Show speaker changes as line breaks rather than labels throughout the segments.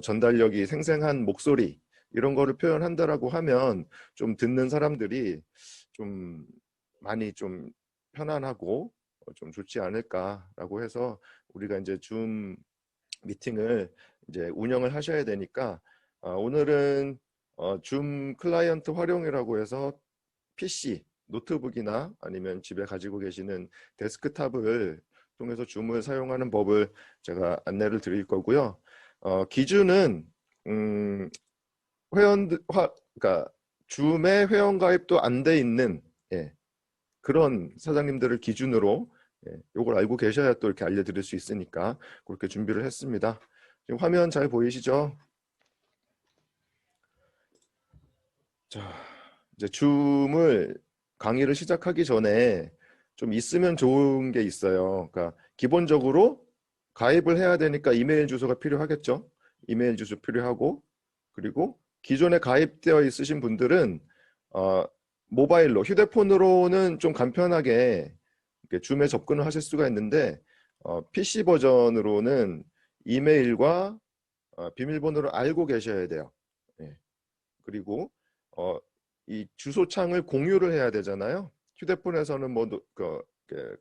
전달력이 생생한 목소리 이런 거를 표현한다라고 하면 좀 듣는 사람들이 좀 많이 좀 편안하고 좀 좋지 않을까라고 해서 우리가 이제 줌 미팅을 이제 운영을 하셔야 되니까 오늘은 줌 클라이언트 활용이라고 해서 PC, 노트북이나 아니면 집에 가지고 계시는 데스크탑을 통해서 줌을 사용하는 법을 제가 안내를 드릴 거고요. 기준은 그러니까 줌에 회원 가입도 안 돼 있는 예, 그런 사장님들을 기준으로 요걸 알고 계셔야 또 이렇게 알려드릴 수 있으니까 그렇게 준비를 했습니다. 지금 화면 잘 보이시죠? 자, 이제 줌을 강의를 시작하기 전에 좀 있으면 좋은 게 있어요. 그러니까 기본적으로 가입을 해야 되니까 이메일 주소가 필요하겠죠. 이메일 주소 필요하고 그리고 기존에 가입되어 있으신 분들은 어, 모바일로 휴대폰으로는 좀 간편하게 이렇게 줌에 접근을 하실 수가 있는데 PC 버전으로는 이메일과 비밀번호를 알고 계셔야 돼요. 예. 그리고 어, 이 주소창을 공유를 해야 되잖아요. 휴대폰에서는 뭐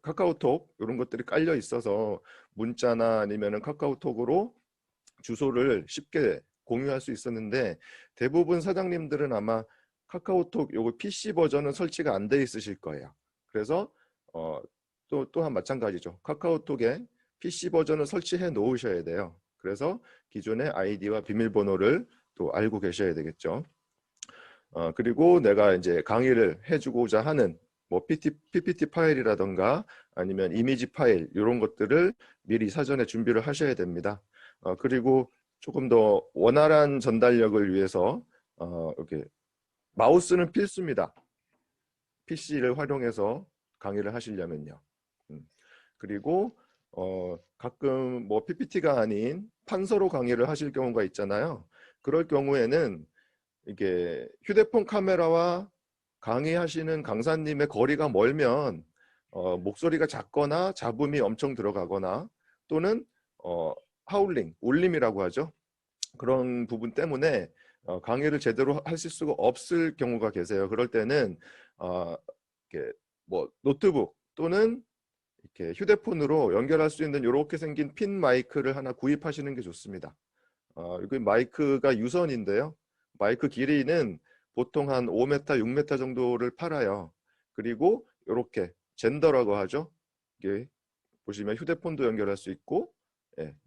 카카오톡 이런 것들이 깔려 있어서 문자나 아니면은 카카오톡으로 주소를 쉽게 공유할 수 있었는데 대부분 사장님들은 아마 카카오톡 요거 PC 버전은 설치가 안 돼 있으실 거예요. 그래서 또한 마찬가지죠. 카카오톡에 PC 버전을 설치해 놓으셔야 돼요. 그래서 기존의 아이디와 비밀번호를 또 알고 계셔야 되겠죠. 그리고 내가 이제 강의를 해주고자 하는 뭐 PPT 파일이라던가 아니면 이미지 파일 이런 것들을 미리 사전에 준비를 하셔야 됩니다. 그리고 조금 더 원활한 전달력을 위해서 이렇게 마우스는 필수입니다. PC를 활용해서 강의를 하시려면요. 그리고 가끔 뭐 PPT가 아닌 판서로 강의를 하실 경우가 있잖아요. 그럴 경우에는 이게 휴대폰 카메라와 강의하시는 강사님의 거리가 멀면 목소리가 작거나 잡음이 엄청 들어가거나 또는 하울링, 울림이라고 하죠. 그런 부분 때문에 강의를 제대로 하실 수가 없을 경우가 계세요. 그럴 때는 이렇게 뭐 노트북 또는 이렇게 휴대폰으로 연결할 수 있는 이렇게 생긴 핀 마이크를 하나 구입하시는 게 좋습니다. 이거 마이크가 유선인데요. 마이크 길이는 보통 한 5m, 6m 정도를 팔아요. 그리고 이렇게 젠더라고 하죠. 이게 보시면 휴대폰도 연결할 수 있고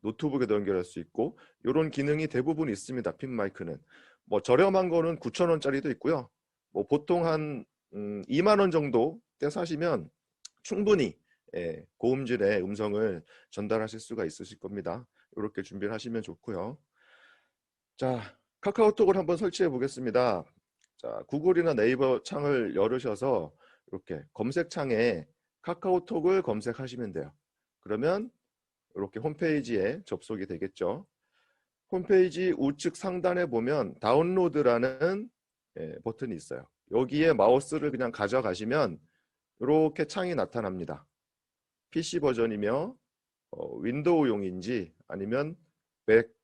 노트북에도 연결할 수 있고 이런 기능이 대부분 있습니다. 핀 마이크는. 뭐 저렴한 거는 9,000원짜리도 있고요. 뭐 보통 한 2만 원 정도 때 사시면 충분히 고음질의 음성을 전달하실 수가 있으실 겁니다. 이렇게 준비를 하시면 좋고요. 자, 카카오톡을 한번 설치해 보겠습니다. 자, 구글이나 네이버 창을 열으셔서 이렇게 검색창에 카카오톡을 검색하시면 돼요. 그러면 이렇게 홈페이지에 접속이 되겠죠. 홈페이지 우측 상단에 보면 다운로드라는 버튼이 있어요. 여기에 마우스를 그냥 가져가시면 이렇게 창이 나타납니다. PC 버전이며 윈도우용인지 아니면 맥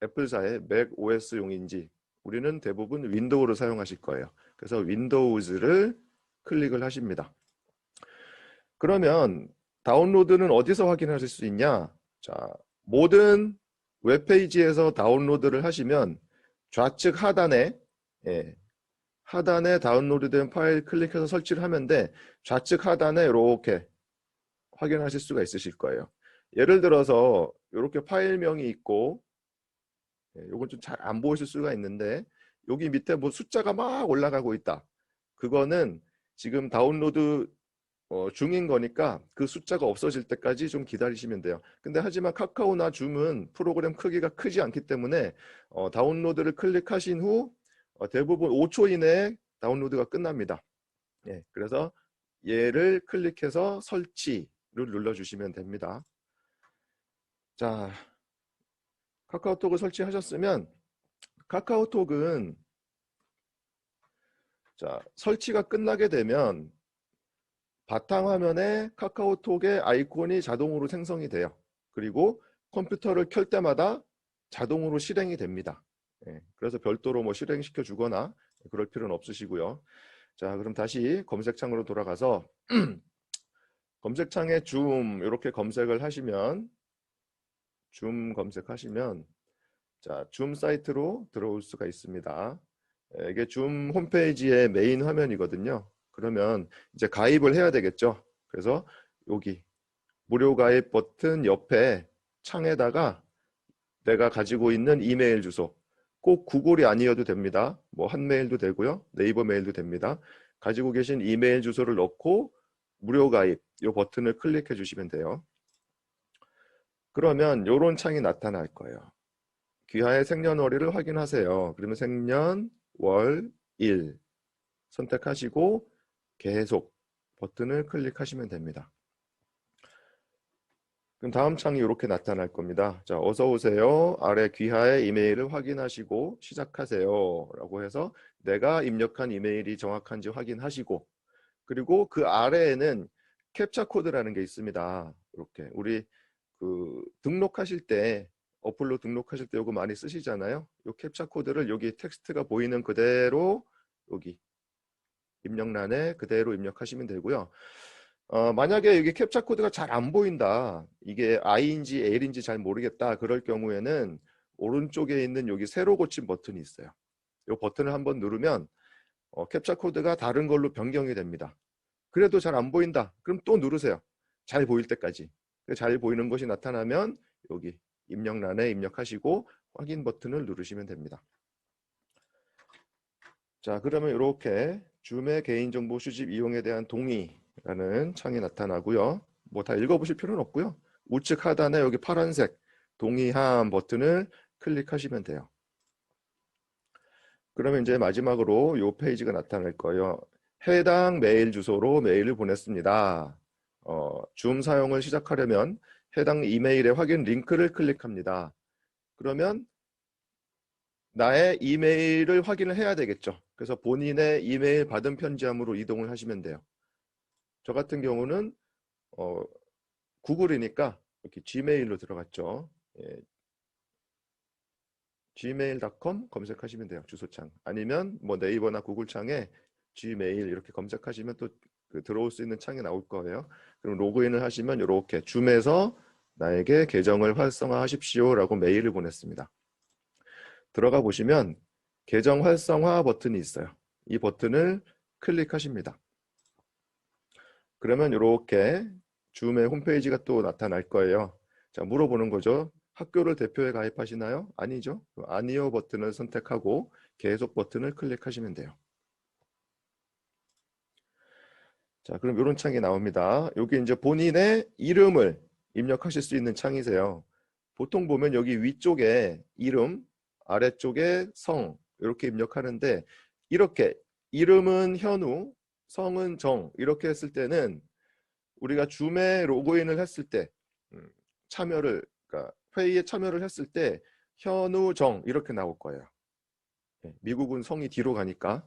애플사의 맥 OS용인지 우리는 대부분 윈도우를 사용하실 거예요. 그래서 윈도우즈를 클릭을 하십니다. 그러면 다운로드는 어디서 확인하실 수 있냐? 자, 모든 웹페이지에서 다운로드를 하시면 좌측 하단에 하단에 다운로드된 파일 클릭해서 설치를 하면 돼. 좌측 하단에 이렇게 확인하실 수가 있으실 거예요. 예를 들어서 이렇게 파일명이 있고 요건 좀 잘 안 보이실 수가 있는데 여기 밑에 뭐 숫자가 막 올라가고 있다. 그거는 지금 다운로드 중인 거니까 그 숫자가 없어질 때까지 좀 기다리시면 돼요. 근데 하지만 카카오나 줌은 프로그램 크기가 크지 않기 때문에 다운로드를 클릭하신 후 대부분 5초 이내에 다운로드가 끝납니다. 그래서 얘를 클릭해서 설치를 눌러주시면 됩니다. 자, 카카오톡을 설치하셨으면 카카오톡은 자, 설치가 끝나게 되면 바탕화면에 카카오톡의 아이콘이 자동으로 생성이 돼요. 그리고 컴퓨터를 켤 때마다 자동으로 실행이 됩니다. 예, 그래서 별도로 뭐 실행시켜 주거나 그럴 필요는 없으시고요. 자, 그럼 다시 검색창으로 돌아가서 검색창에 줌 이렇게 검색을 하시면 줌 검색하시면 자, 줌 사이트로 들어올 수가 있습니다. 예, 이게 줌 홈페이지의 메인 화면이거든요. 그러면 이제 가입을 해야 되겠죠. 그래서 여기 무료 가입 버튼 옆에 창에다가 내가 가지고 있는 이메일 주소, 꼭 구글이 아니어도 됩니다. 뭐 한메일도 되고요. 네이버 메일도 됩니다. 가지고 계신 이메일 주소를 넣고 무료 가입 이 버튼을 클릭해 주시면 돼요. 그러면 이런 창이 나타날 거예요. 귀하의 생년월일을 확인하세요. 그러면 생년, 월, 일 선택하시고 계속 버튼을 클릭하시면 됩니다. 그럼 다음 창이 이렇게 나타날 겁니다. 자, 어서 오세요. 아래 귀하의 이메일을 확인하시고 시작하세요. 라고 해서 내가 입력한 이메일이 정확한지 확인하시고, 그리고 그 아래에는 캡처 코드라는 게 있습니다. 이렇게 우리 그 등록하실 때 어플로 등록하실 때 이거 많이 쓰시잖아요. 이 캡처 코드를 여기 텍스트가 보이는 그대로 여기 입력란에 그대로 입력하시면 되고요. 만약에 여기 캡처 코드가 잘 안 보인다, 이게 I인지 L인지 잘 모르겠다, 그럴 경우에는 오른쪽에 있는 여기 새로 고침 버튼이 있어요. 이 버튼을 한번 누르면 캡처 코드가 다른 걸로 변경이 됩니다. 그래도 잘 안 보인다, 그럼 또 누르세요. 잘 보일 때까지. 잘 보이는 것이 나타나면 여기 입력란에 입력하시고 확인 버튼을 누르시면 됩니다. 자, 그러면 이렇게 줌의 개인정보 수집 이용에 대한 동의라는 창이 나타나고요. 뭐 다 읽어보실 필요는 없고요. 우측 하단에 여기 파란색 동의함 버튼을 클릭하시면 돼요. 그러면 이제 마지막으로 이 페이지가 나타날 거예요. 해당 메일 주소로 메일을 보냈습니다. 줌 사용을 시작하려면 해당 이메일의 확인 링크를 클릭합니다. 그러면 나의 이메일을 확인을 해야 되겠죠. 그래서 본인의 이메일 받은 편지함으로 이동을 하시면 돼요. 저 같은 경우는 구글이니까 이렇게 gmail로 들어갔죠. 예, gmail.com 검색하시면 돼요. 주소창. 아니면 뭐 네이버나 구글 창에 gmail 이렇게 검색하시면 또 그 들어올 수 있는 창이 나올 거예요. 그럼 로그인을 하시면 이렇게 줌에서 나에게 계정을 활성화하십시오 라고 메일을 보냈습니다. 들어가 보시면 계정 활성화 버튼이 있어요. 이 버튼을 클릭하십니다. 그러면 이렇게 줌의 홈페이지가 또 나타날 거예요. 자, 물어보는 거죠. 학교를 대표해 가입하시나요? 아니죠. 아니요 버튼을 선택하고 계속 버튼을 클릭하시면 돼요. 자, 그럼 이런 창이 나옵니다. 여기 이제 본인의 이름을 입력하실 수 있는 창이세요. 보통 보면 여기 위쪽에 이름, 아래쪽에 성 이렇게 입력하는데, 이렇게 이름은 현우, 성은 정 이렇게 했을 때는 우리가 줌에 로그인을 했을 때 참여를, 그러니까 회의에 참여를 했을 때 현우 정 이렇게 나올 거예요. 미국은 성이 뒤로 가니까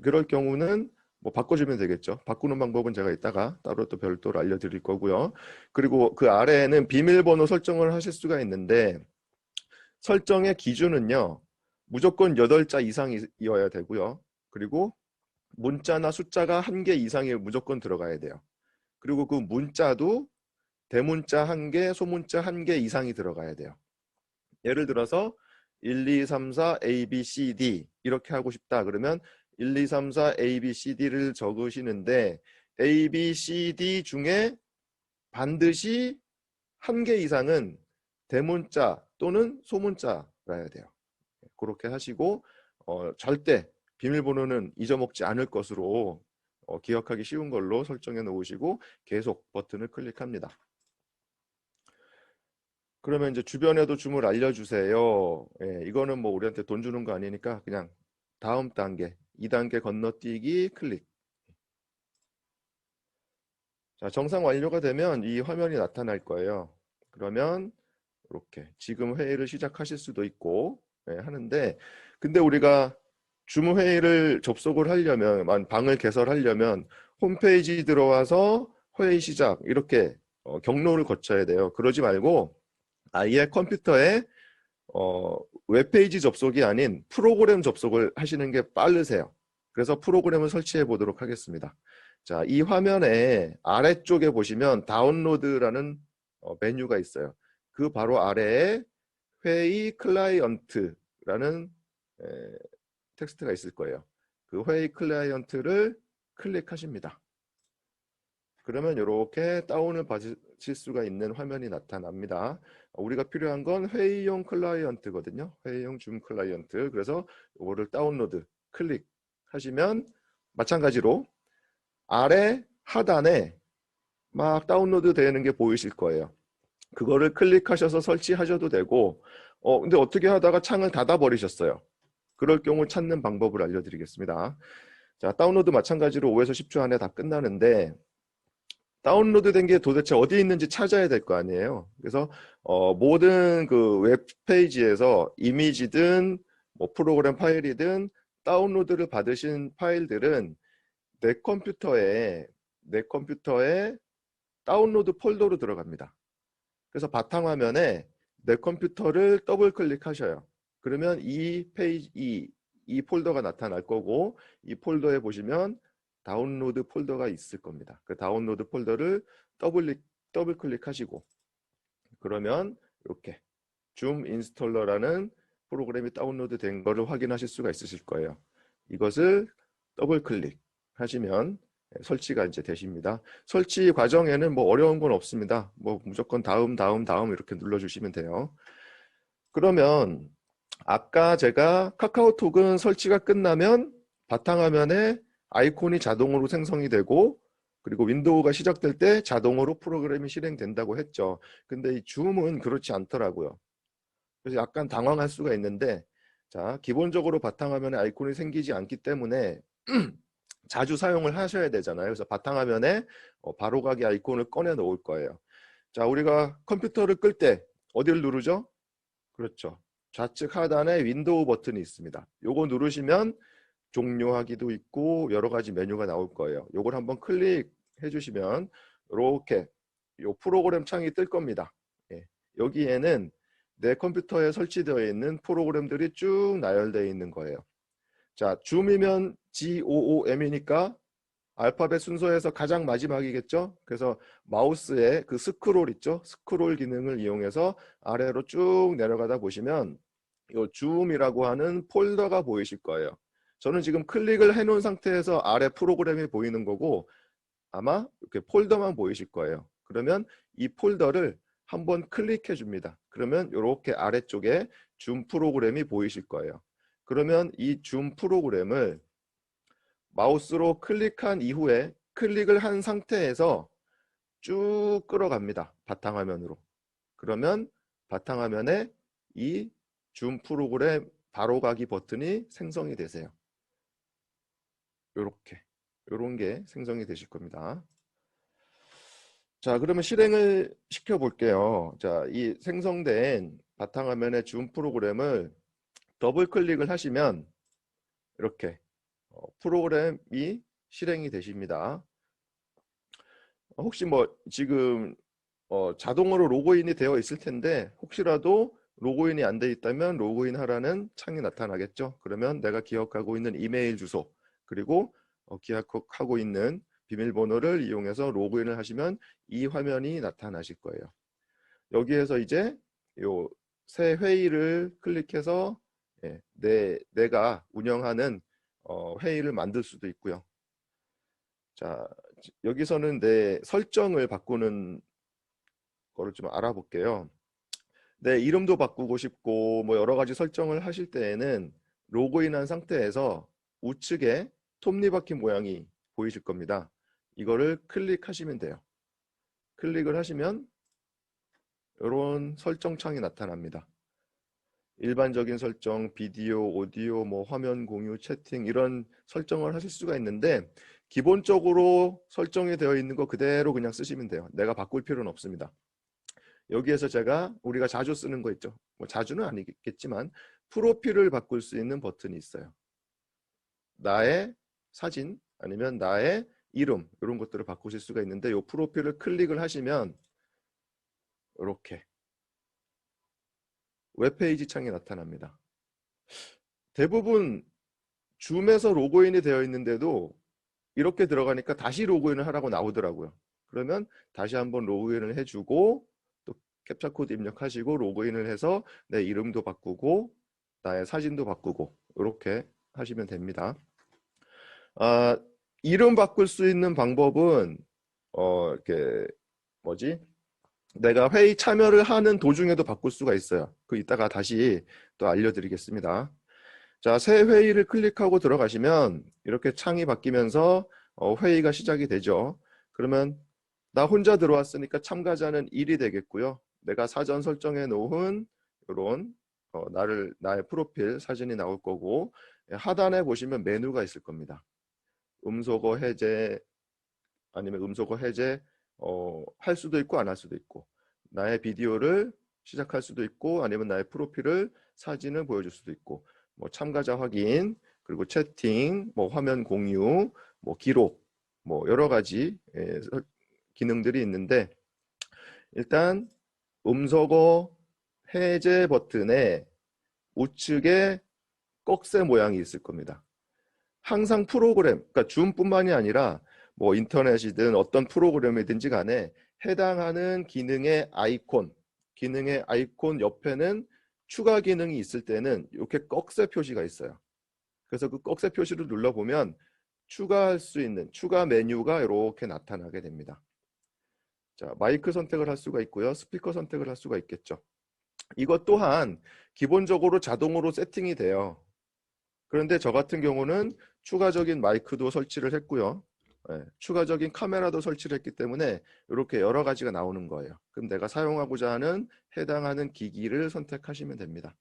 그럴 경우는 뭐 바꿔주면 되겠죠. 바꾸는 방법은 제가 이따가 따로 또 별도로 알려드릴 거고요. 그리고 그 아래에는 비밀번호 설정을 하실 수가 있는데, 설정의 기준은요, 무조건 8자 이상이어야 되고요. 그리고 문자나 숫자가 1개 이상이 무조건 들어가야 돼요. 그리고 그 문자도 대문자 1개, 소문자 1개 이상이 들어가야 돼요. 예를 들어서 1, 2, 3, 4, A, B, C, D 이렇게 하고 싶다 그러면 1, 2, 3, 4, A, B, C, D를 적으시는데, A, B, C, D 중에 반드시 1개 이상은 대문자 또는 소문자라야 돼요. 그렇게 하시고 절대 비밀번호는 잊어먹지 않을 것으로 기억하기 쉬운 걸로 설정해 놓으시고 계속 버튼을 클릭합니다. 그러면 이제 주변에도 줌을 알려주세요. 예, 이거는 뭐 우리한테 돈 주는 거 아니니까 그냥 다음 단계, 2단계 건너뛰기 클릭. 자, 정상 완료가 되면 이 화면이 나타날 거예요. 그러면 이렇게 지금 회의를 시작하실 수도 있고 하는데, 근데 우리가 줌 회의를 접속을 하려면, 방을 개설하려면 홈페이지 들어와서 회의 시작 이렇게 경로를 거쳐야 돼요. 그러지 말고 아예 컴퓨터에 웹페이지 접속이 아닌 프로그램 접속을 하시는 게 빠르세요. 그래서 프로그램을 설치해 보도록 하겠습니다. 자, 이 화면에 아래쪽에 보시면 다운로드라는 메뉴가 있어요. 그 바로 아래에 회의 클라이언트라는 텍스트가 있을 거예요. 그 회의 클라이언트를 클릭하십니다. 그러면 이렇게 다운을 받으실 수가 있는 화면이 나타납니다. 우리가 필요한 건 회의용 클라이언트거든요. 회의용 줌 클라이언트. 그래서 이거를 다운로드 클릭하시면 마찬가지로 아래 하단에 막 다운로드 되는 게 보이실 거예요. 그거를 클릭하셔서 설치하셔도 되고 근데 어떻게 하다가 창을 닫아 버리셨어요. 그럴 경우 찾는 방법을 알려드리겠습니다. 자, 다운로드 마찬가지로 5에서 10초 안에 다 끝나는데 다운로드 된 게 도대체 어디에 있는지 찾아야 될 거 아니에요. 그래서 모든 그 웹페이지에서 이미지든 뭐 프로그램 파일이든 다운로드를 받으신 파일들은 내 컴퓨터에 다운로드 폴더로 들어갑니다. 그래서 바탕화면에 내 컴퓨터를 더블 클릭하셔요. 그러면 이 페이지 이 폴더가 나타날 거고 이 폴더에 보시면 다운로드 폴더가 있을 겁니다. 그 다운로드 폴더를 더블 클릭하시고 그러면 이렇게 줌 인스톨러라는 프로그램이 다운로드 된 거를 확인하실 수가 있으실 거예요. 이것을 더블 클릭하시면 설치가 이제 되십니다. 설치 과정에는 뭐 어려운 건 없습니다. 뭐 무조건 다음 이렇게 눌러주시면 돼요. 그러면 아까 제가 카카오톡은 설치가 끝나면 바탕화면에 아이콘이 자동으로 생성이 되고 그리고 윈도우가 시작될 때 자동으로 프로그램이 실행된다고 했죠. 근데 이 줌은 그렇지 않더라고요. 그래서 약간 당황할 수가 있는데 자, 기본적으로 바탕화면에 아이콘이 생기지 않기 때문에 자주 사용을 하셔야 되잖아요. 그래서 바탕화면에 바로가기 아이콘을 꺼내 놓을 거예요. 자, 우리가 컴퓨터를 끌 때 어디를 누르죠? 그렇죠. 좌측 하단에 윈도우 버튼이 있습니다. 요거 누르시면 종료하기도 있고 여러 가지 메뉴가 나올 거예요. 요걸 한번 클릭해 주시면 이렇게 요 프로그램 창이 뜰 겁니다. 예. 여기에는 내 컴퓨터에 설치되어 있는 프로그램들이 쭉 나열되어 있는 거예요. 자, 줌이면 GOOM이니까 알파벳 순서에서 가장 마지막이겠죠. 그래서 마우스에 그 스크롤 있죠. 스크롤 기능을 이용해서 아래로 쭉 내려가다 보시면 이 줌이라고 하는 폴더가 보이실 거예요. 저는 지금 클릭을 해놓은 상태에서 아래 프로그램이 보이는 거고 아마 이렇게 폴더만 보이실 거예요. 그러면 이 폴더를 한번 클릭해 줍니다. 그러면 이렇게 아래쪽에 줌 프로그램이 보이실 거예요. 그러면 이 줌 프로그램을 마우스로 클릭한 이후에 클릭을 한 상태에서 쭉 끌어갑니다. 바탕화면으로. 그러면 바탕화면에 이 줌 프로그램 바로가기 버튼이 생성이 되세요. 요런 게 생성이 되실 겁니다. 자, 그러면 실행을 시켜 볼게요. 자, 이 생성된 바탕화면의 줌 프로그램을 더블 클릭을 하시면 이렇게 프로그램이 실행이 되십니다. 혹시 뭐 지금 자동으로 로그인이 되어 있을 텐데 혹시라도 로그인이 안 돼 있다면 로그인 하라는 창이 나타나겠죠. 그러면 내가 기억하고 있는 이메일 주소 그리고 기억하고 있는 비밀번호를 이용해서 로그인을 하시면 이 화면이 나타나실 거예요. 여기에서 이제 요 새 회의를 클릭해서 내가 운영하는 회의를 만들 수도 있고요. 자, 여기서는 내 설정을 바꾸는 거를 좀 알아볼게요. 내 이름도 바꾸고 싶고 뭐 여러 가지 설정을 하실 때에는 로그인한 상태에서 우측에 톱니바퀴 모양이 보이실 겁니다. 이거를 클릭하시면 돼요. 클릭을 하시면 이런 설정 창이 나타납니다. 일반적인 설정, 비디오, 오디오, 뭐 화면 공유, 채팅 이런 설정을 하실 수가 있는데 기본적으로 설정이 되어 있는 거 그대로 그냥 쓰시면 돼요. 내가 바꿀 필요는 없습니다. 여기에서 제가 우리가 자주 쓰는 거 있죠. 뭐 자주는 아니겠지만 프로필을 바꿀 수 있는 버튼이 있어요. 나의 사진 아니면 나의 이름 이런 것들을 바꾸실 수가 있는데 이 프로필을 클릭을 하시면 이렇게 웹페이지 창이 나타납니다. 대부분 줌에서 로그인이 되어 있는데도 이렇게 들어가니까 다시 로그인을 하라고 나오더라고요. 그러면 다시 한번 로그인을 해주고 또 캡처 코드 입력하시고 로그인을 해서 내 이름도 바꾸고 나의 사진도 바꾸고 이렇게 하시면 됩니다. 아, 이름 바꿀 수 있는 방법은 이렇게 뭐지? 내가 회의 참여를 하는 도중에도 바꿀 수가 있어요. 그 이따가 다시 또 알려드리겠습니다. 자, 새 회의를 클릭하고 들어가시면 이렇게 창이 바뀌면서 회의가 시작이 되죠. 그러면 나 혼자 들어왔으니까 참가자는 1이 되겠고요. 내가 사전 설정해 놓은 이런 나의 프로필 사진이 나올 거고 하단에 보시면 메뉴가 있을 겁니다. 음소거 해제 아니면 음소거 해제 할 수도 있고 안 할 수도 있고 나의 비디오를 시작할 수도 있고 아니면 나의 프로필을 사진을 보여줄 수도 있고 뭐 참가자 확인 그리고 채팅 뭐 화면 공유 뭐 기록 뭐 여러 가지 기능들이 있는데 일단 음소거 해제 버튼에 우측에 꺽쇠 모양이 있을 겁니다. 항상 프로그램, 그러니까 줌뿐만이 아니라 뭐 인터넷이든 어떤 프로그램이든지 간에 해당하는 기능의 아이콘 옆에는 추가 기능이 있을 때는 이렇게 꺽쇠 표시가 있어요. 그래서 그 꺽쇠 표시를 눌러보면 추가할 수 있는 추가 메뉴가 이렇게 나타나게 됩니다. 자, 마이크 선택을 할 수가 있고요. 스피커 선택을 할 수가 있겠죠. 이것 또한 기본적으로 자동으로 세팅이 돼요. 그런데 저 같은 경우는 추가적인 마이크도 설치를 했고요. 추가적인 카메라도 설치를 했기 때문에 이렇게 여러 가지가 나오는 거예요. 그럼 내가 사용하고자 하는 해당하는 기기를 선택하시면 됩니다.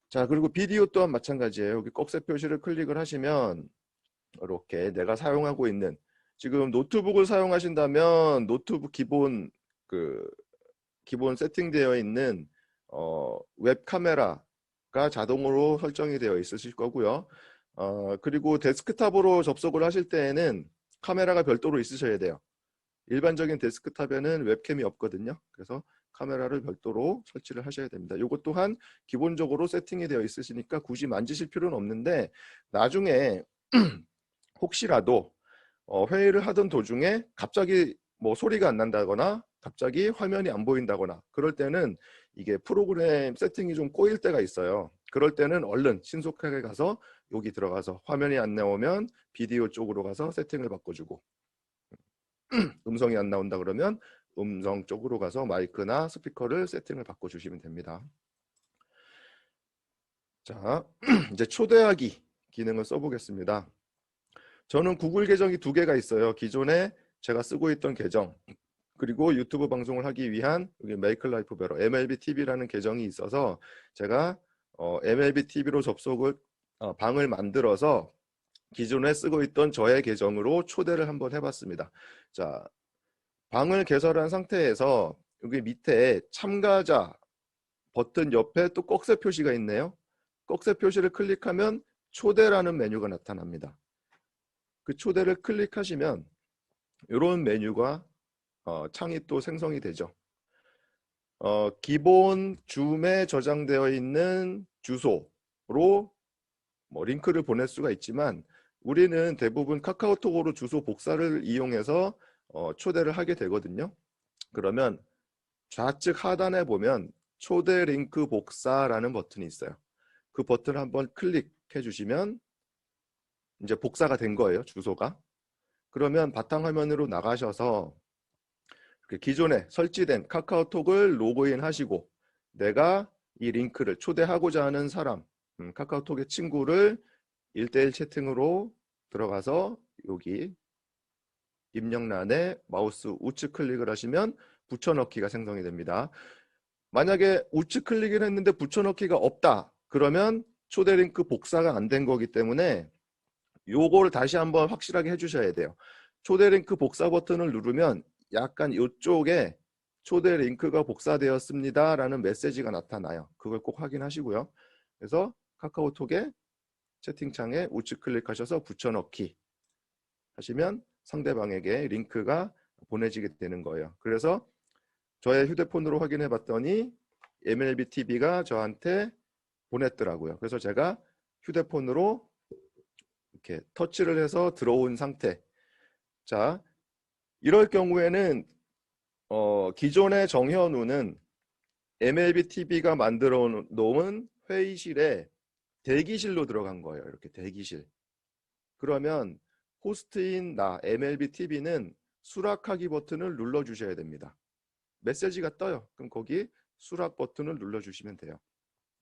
자, 그리고 비디오 또한 마찬가지예요. 여기 꺽쇠 표시를 클릭을 하시면 이렇게 내가 사용하고 있는 지금 노트북을 사용하신다면 노트북 기본 세팅되어 있는 웹 카메라가 자동으로 설정이 되어 있으실 거고요. 그리고 데스크탑으로 접속을 하실 때에는 카메라가 별도로 있으셔야 돼요. 일반적인 데스크탑에는 웹캠이 없거든요. 그래서 카메라를 별도로 설치를 하셔야 됩니다. 이것 또한 기본적으로 세팅이 되어 있으시니까 굳이 만지실 필요는 없는데 나중에 혹시라도 회의를 하던 도중에 갑자기 뭐 소리가 안 난다거나 갑자기 화면이 안 보인다거나 그럴 때는 이게 프로그램 세팅이 좀 꼬일 때가 있어요. 그럴 때는 얼른 신속하게 가서 여기 들어가서 화면이 안 나오면 비디오 쪽으로 가서 세팅을 바꿔주고 음성이 안 나온다 그러면 음성 쪽으로 가서 마이크나 스피커를 세팅을 바꿔주시면 됩니다. 자, 이제 초대하기 기능을 써보겠습니다. 저는 구글 계정이 2개가 있어요. 기존에 제가 쓰고 있던 계정 그리고 유튜브 방송을 하기 위한 여기 메이크 라이프 베러 MLB TV라는 계정이 있어서 제가 MLB TV로 방을 만들어서 기존에 쓰고 있던 저의 계정으로 초대를 한번 해봤습니다. 자, 방을 개설한 상태에서 여기 밑에 참가자 버튼 옆에 또 꺽쇠 표시가 있네요. 꺽쇠 표시를 클릭하면 초대라는 메뉴가 나타납니다. 그 초대를 클릭하시면 이런 메뉴가 창이 또 생성이 되죠. 기본 줌에 저장되어 있는 주소로 뭐 링크를 보낼 수가 있지만 우리는 대부분 카카오톡으로 주소 복사를 이용해서 초대를 하게 되거든요. 그러면 좌측 하단에 보면 초대 링크 복사라는 버튼이 있어요. 그 버튼을 한번 클릭해 주시면 이제 복사가 된 거예요, 주소가. 그러면 바탕화면으로 나가셔서 기존에 설치된 카카오톡을 로그인 하시고 내가 이 링크를 초대하고자 하는 사람, 카카오톡의 친구를 1대1 채팅으로 들어가서 여기 입력란에 마우스 우측 클릭을 하시면 붙여넣기가 생성이 됩니다. 만약에 우측 클릭을 했는데 붙여넣기가 없다. 그러면 초대 링크 복사가 안 된 거기 때문에 요거를 다시 한번 확실하게 해주셔야 돼요. 초대 링크 복사 버튼을 누르면 약간 이쪽에 초대 링크가 복사되었습니다 라는 메시지가 나타나요. 그걸 꼭 확인하시고요. 그래서 카카오톡에 채팅창에 우측 클릭하셔서 붙여넣기 하시면 상대방에게 링크가 보내지게 되는 거예요. 그래서 저의 휴대폰으로 확인해 봤더니 MLB TV가 저한테 보냈더라고요. 그래서 제가 휴대폰으로 이렇게 터치를 해서 들어온 상태. 자, 이럴 경우에는 기존의 정현우는 MLB TV가 만들어 놓은 회의실에 대기실로 들어간 거예요. 이렇게 대기실. 그러면 호스트인 나 MLB TV는 수락하기 버튼을 눌러 주셔야 됩니다. 메시지가 떠요. 그럼 거기 수락 버튼을 눌러 주시면 돼요.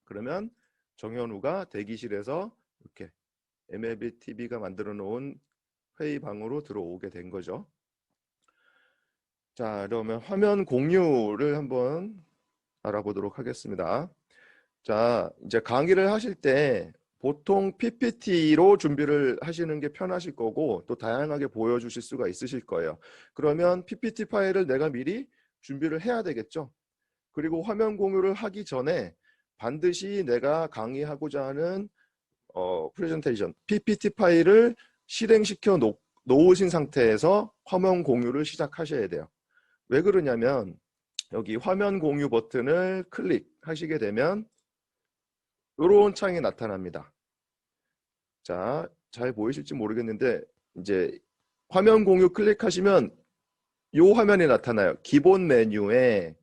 그러면 정현우가 대기실에서 이렇게 MLB TV가 만들어 놓은 회의방으로 들어오게 된 거죠. 자, 그러면 화면 공유를 한번 알아보도록 하겠습니다. 자, 이제 강의를 하실 때 보통 PPT로 준비를 하시는 게 편하실 거고 또 다양하게 보여주실 수가 있으실 거예요. 그러면 PPT 파일을 내가 미리 준비를 해야 되겠죠. 그리고 화면 공유를 하기 전에 반드시 내가 강의하고자 하는 프레젠테이션, PPT 파일을 실행시켜 놓으신 상태에서 화면 공유를 시작하셔야 돼요. 왜 그러냐면 여기 화면 공유 버튼을 클릭하시게 되면 이런 창이 나타납니다. 자, 잘 보이실지 모르겠는데 이제 화면 공유 클릭하시면 이 화면이 나타나요. 기본 메뉴에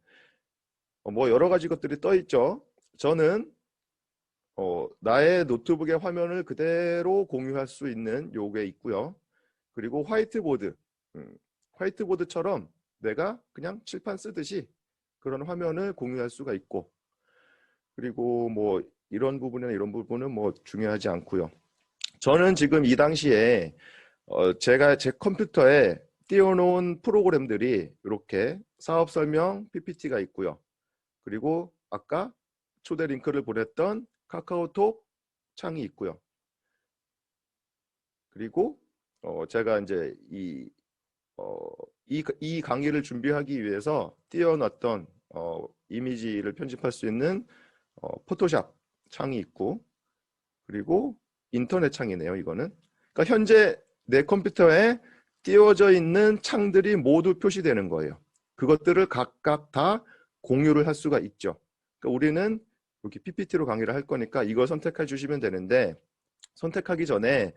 뭐 여러 가지 것들이 떠 있죠. 저는 나의 노트북의 화면을 그대로 공유할 수 있는 요게 있고요. 그리고 화이트보드, 화이트보드처럼 내가 그냥 칠판 쓰듯이 그런 화면을 공유할 수가 있고, 그리고 뭐 이런 부분이나 이런 부분은 뭐 중요하지 않고요. 저는 지금 이 당시에 제가 제 컴퓨터에 띄워놓은 프로그램들이 이렇게 사업 설명 PPT가 있고요. 그리고 아까 초대 링크를 보냈던 카카오톡 창이 있고요. 그리고 제가 이제 이 강의를 준비하기 위해서 띄워놨던 이미지를 편집할 수 있는 포토샵 창이 있고, 그리고 인터넷 창이네요. 이거는. 그러니까 현재 내 컴퓨터에 띄워져 있는 창들이 모두 표시되는 거예요. 그것들을 각각 다 공유를 할 수가 있죠. 그러니까 우리는 여기 PPT로 강의를 할 거니까 이걸 선택해 주시면 되는데, 선택하기 전에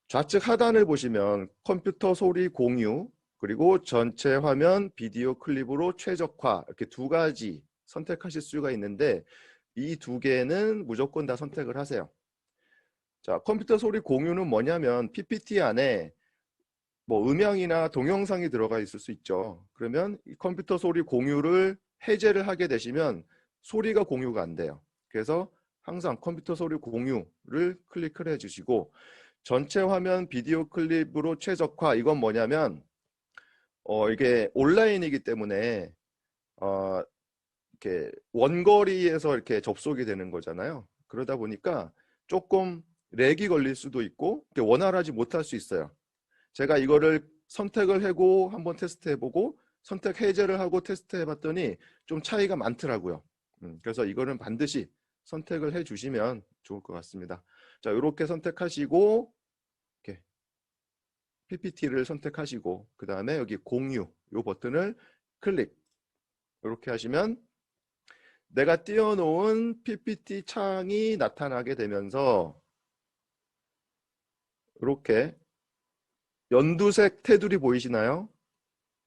좌측 하단을 보시면 컴퓨터 소리 공유, 그리고 전체 화면 비디오 클립으로 최적화, 이렇게 두 가지 선택하실 수가 있는데 이 두 개는 무조건 다 선택을 하세요. 자, 컴퓨터 소리 공유는 뭐냐면 PPT 안에 뭐 음향이나 동영상이 들어가 있을 수 있죠. 그러면 이 컴퓨터 소리 공유를 해제를 하게 되시면 소리가 공유가 안 돼요. 그래서 항상 컴퓨터 소리 공유를 클릭을 해주시고, 전체 화면 비디오 클립으로 최적화, 이건 뭐냐면 이게 온라인이기 때문에 이렇게 원거리에서 이렇게 접속이 되는 거잖아요. 그러다 보니까 조금 렉이 걸릴 수도 있고 원활하지 못할 수 있어요. 제가 이거를 선택을 하고 한번 테스트해보고 선택 해제를 하고 테스트해봤더니 좀 차이가 많더라고요. 그래서 이거는 반드시 선택을 해주시면 좋을 것 같습니다. 자, 이렇게 선택하시고 이렇게 PPT를 선택하시고 그 다음에 여기 공유 이 버튼을 클릭, 이렇게 하시면 내가 띄워놓은 PPT 창이 나타나게 되면서 이렇게 연두색 테두리 보이시나요?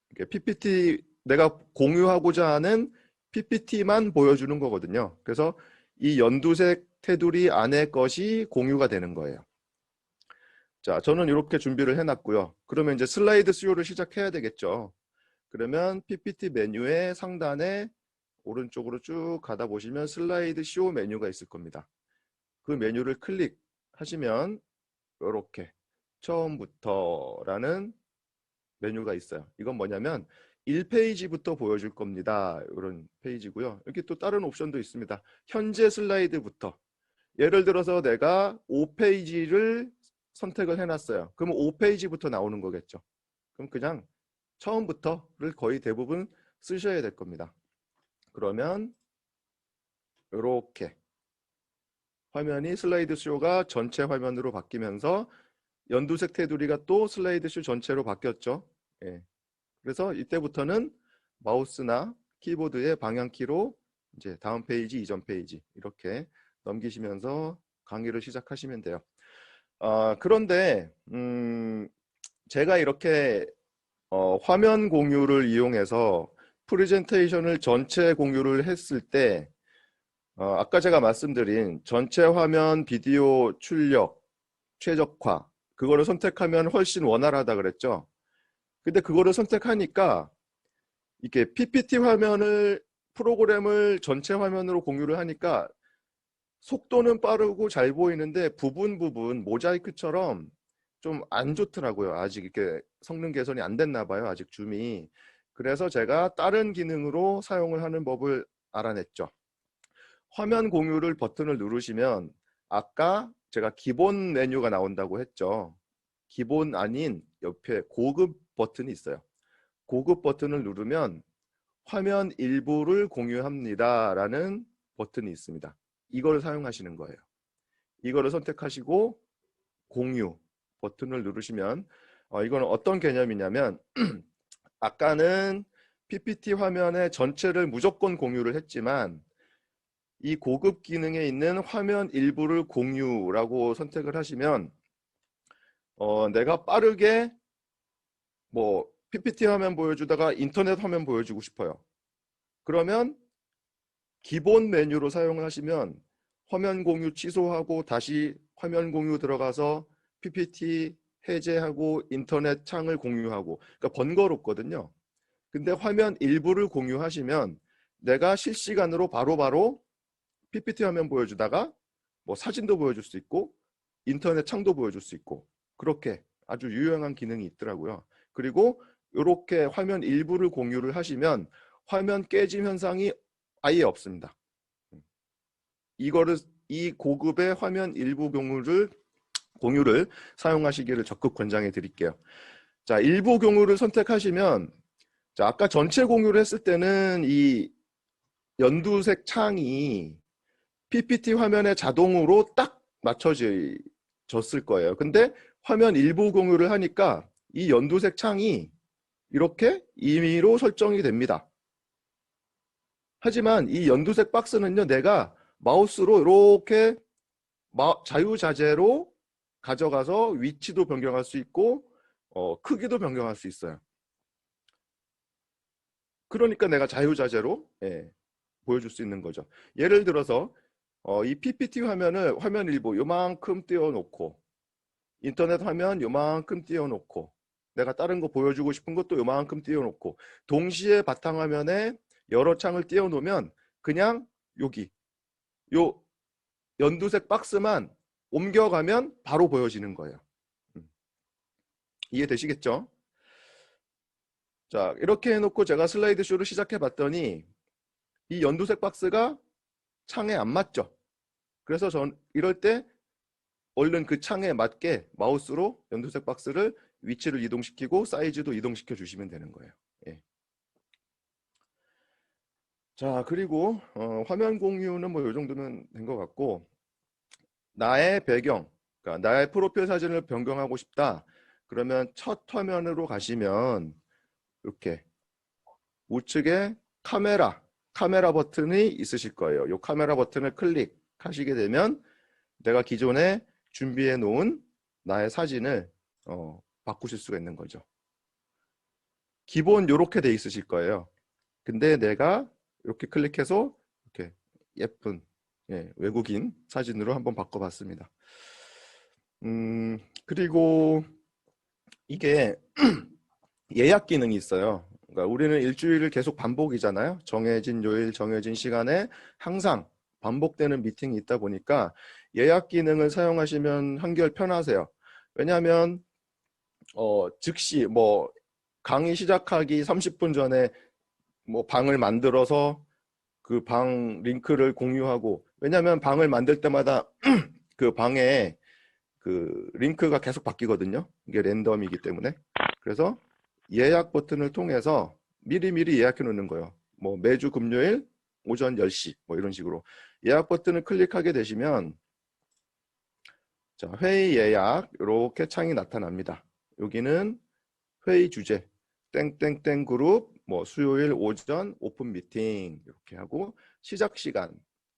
이렇게 PPT, 내가 공유하고자 하는 PPT만 보여주는 거거든요. 그래서 이 연두색 테두리 안에 것이 공유가 되는 거예요. 자, 저는 이렇게 준비를 해놨고요. 그러면 이제 슬라이드 수요를 시작해야 되겠죠. 그러면 PPT 메뉴의 상단에 오른쪽으로 쭉 가다 보시면 슬라이드 쇼 메뉴가 있을 겁니다. 그 메뉴를 클릭하시면 이렇게 처음부터라는 메뉴가 있어요. 이건 뭐냐면 1페이지부터 보여줄 겁니다. 이런 페이지고요. 여기 또 다른 옵션도 있습니다. 현재 슬라이드부터. 예를 들어서 내가 5페이지를 선택을 해놨어요. 그러면 5페이지부터 나오는 거겠죠. 그럼 그냥 처음부터를 거의 대부분 쓰셔야 될 겁니다. 그러면 이렇게 화면이 슬라이드 쇼가 전체 화면으로 바뀌면서 연두색 테두리가 또 슬라이드 쇼 전체로 바뀌었죠. 예. 그래서 이때부터는 마우스나 키보드의 방향키로 이제 다음 페이지, 이전 페이지 이렇게 넘기시면서 강의를 시작하시면 돼요. 그런데 제가 이렇게 화면 공유를 이용해서 프레젠테이션을 전체 공유를 했을 때 아까 제가 말씀드린 전체 화면 비디오 출력, 최적화 그거를 선택하면 훨씬 원활하다 그랬죠. 근데 그거를 선택하니까 이게 PPT 화면을 프로그램을 전체 화면으로 공유를 하니까 속도는 빠르고 잘 보이는데 부분 모자이크처럼 좀 안 좋더라고요. 아직 이렇게 성능 개선이 안 됐나 봐요. 아직 줌이. 그래서 제가 다른 기능으로 사용을 하는 법을 알아냈죠. 화면 공유를 버튼을 누르시면 아까 제가 기본 메뉴가 나온다고 했죠. 기본 아닌 옆에 고급 버튼이 있어요. 고급 버튼을 누르면 화면 일부를 공유합니다 라는 버튼이 있습니다. 이걸 사용하시는 거예요. 이거를 선택하시고 공유 버튼을 누르시면 이거는 어떤 개념이냐면 아까는 PPT 화면의 전체를 무조건 공유를 했지만 이 고급 기능에 있는 화면 일부를 공유라고 선택을 하시면 내가 빠르게 뭐 PPT 화면 보여주다가 인터넷 화면 보여주고 싶어요. 그러면 기본 메뉴로 사용을 하시면 화면 공유 취소하고 다시 화면 공유 들어가서 PPT 해제하고 인터넷 창을 공유하고 그러니까 번거롭거든요. 근데 화면 일부를 공유하시면 내가 실시간으로 바로바로 PPT 화면 보여주다가 뭐 사진도 보여줄 수 있고 인터넷 창도 보여줄 수 있고 그렇게 아주 유용한 기능이 있더라고요. 그리고 이렇게 화면 일부를 공유를 하시면 화면 깨짐 현상이 아예 없습니다. 이 고급의 화면 일부 공유를 사용하시기를 적극 권장해 드릴게요. 자, 일부 공유를 선택하시면 자, 아까 전체 공유를 했을 때는 이 연두색 창이 PPT 화면에 자동으로 딱 맞춰졌을 거예요. 근데 화면 일부 공유를 하니까 이 연두색 창이 이렇게 임의로 설정이 됩니다. 하지만 이 연두색 박스는요, 내가 마우스로 이렇게 자유자재로 가져가서 위치도 변경할 수 있고 크기도 변경할 수 있어요. 그러니까 내가 자유자재로 보여줄 수 있는 거죠. 예를 들어서 이 PPT 화면을 화면 일부 요만큼 띄워놓고 인터넷 화면 요만큼 띄워놓고 내가 다른 거 보여주고 싶은 것도 요만큼 띄워놓고 동시에 바탕화면에 여러 창을 띄워놓으면 그냥 여기 요 연두색 박스만 옮겨가면 바로 보여지는 거예요. 이해되시겠죠? 자, 이렇게 해놓고 제가 슬라이드 쇼를 시작해 봤더니 이 연두색 박스가 창에 안 맞죠? 그래서 전 이럴 때 얼른 그 창에 맞게 마우스로 연두색 박스를 위치를 이동시키고 사이즈도 이동시켜 주시면 되는 거예요. 예. 자, 그리고 화면 공유는 뭐 이 정도면 된 것 같고 나의 배경, 그러니까 나의 프로필 사진을 변경하고 싶다. 그러면 첫 화면으로 가시면 이렇게 우측에 카메라 버튼이 있으실 거예요. 이 카메라 버튼을 클릭하시게 되면 내가 기존에 준비해 놓은 나의 사진을 바꾸실 수가 있는 거죠. 기본 이렇게 돼 있으실 거예요. 근데 내가 이렇게 클릭해서 이렇게 예쁜 외국인 사진으로 한번 바꿔봤습니다. 그리고 이게 예약 기능이 있어요. 그러니까 우리는 일주일을 계속 반복이잖아요. 정해진 요일, 정해진 시간에 항상 반복되는 미팅이 있다 보니까 예약 기능을 사용하시면 한결 편하세요. 왜냐하면 즉시 뭐 강의 시작하기 30분 전에 뭐 방을 만들어서 그 방 링크를 공유하고 왜냐하면 방을 만들 때마다 그 방에 그 링크가 계속 바뀌거든요. 이게 랜덤이기 때문에. 그래서 예약 버튼을 통해서 미리미리 예약해 놓는 거예요. 뭐 매주 금요일 오전 10시 뭐 이런 식으로 예약 버튼을 클릭하게 되시면 자, 회의 예약 이렇게 창이 나타납니다. 여기는 회의 주제 땡땡땡 그룹 뭐 수요일 오전 오픈 미팅 이렇게 하고 시작 시간,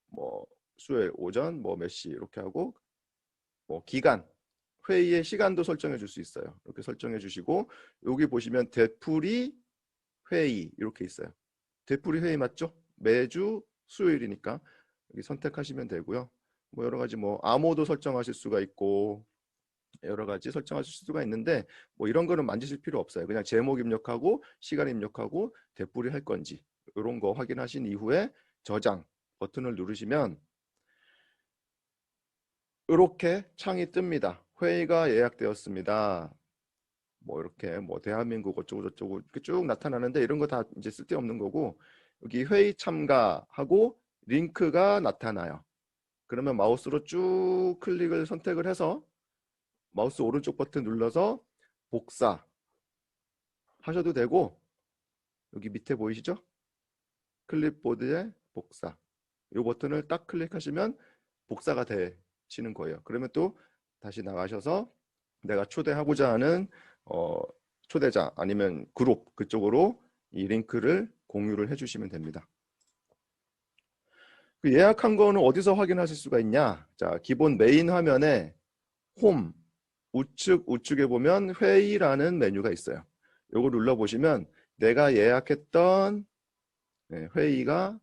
뭐 수요일 오전 뭐 몇 시 이렇게 하고, 뭐 기간, 회의의 시간도 설정해 줄 수 있어요. 이렇게 설정해 주시고, 여기 보시면 되풀이 회의 이렇게 있어요. 되풀이 회의 맞죠? 매주 수요일이니까 여기 선택하시면 되고요. 뭐 여러 가지 뭐 암호도 설정하실 수가 있고 여러 가지 설정하실 수가 있는데, 뭐 이런 거는 만지실 필요 없어요. 그냥 제목 입력하고 시간 입력하고 되풀이 할 건지 이런 거 확인하신 이후에 저장 버튼을 누르시면 이렇게 창이 뜹니다. 회의가 예약되었습니다. 뭐 이렇게 뭐 대한민국 어쩌고 저쩌고 이렇게 쭉 나타나는데, 이런 거 다 이제 쓸데없는 거고, 여기 회의 참가하고 링크가 나타나요. 그러면 마우스로 쭉 클릭을 선택을 해서 마우스 오른쪽 버튼 눌러서 복사 하셔도 되고, 여기 밑에 보이시죠? 클립보드에 복사, 이 버튼을 딱 클릭하시면 복사가 되시는 거예요. 그러면 또 다시 나가셔서 내가 초대하고자 하는 초대자 아니면 그룹 그쪽으로 이 링크를 공유를 해주시면 됩니다. 그 예약한 거는 어디서 확인하실 수가 있냐? 자, 기본 메인 화면에 홈 우측에 보면 회의라는 메뉴가 있어요. 요거 눌러보시면 내가 예약했던 회의가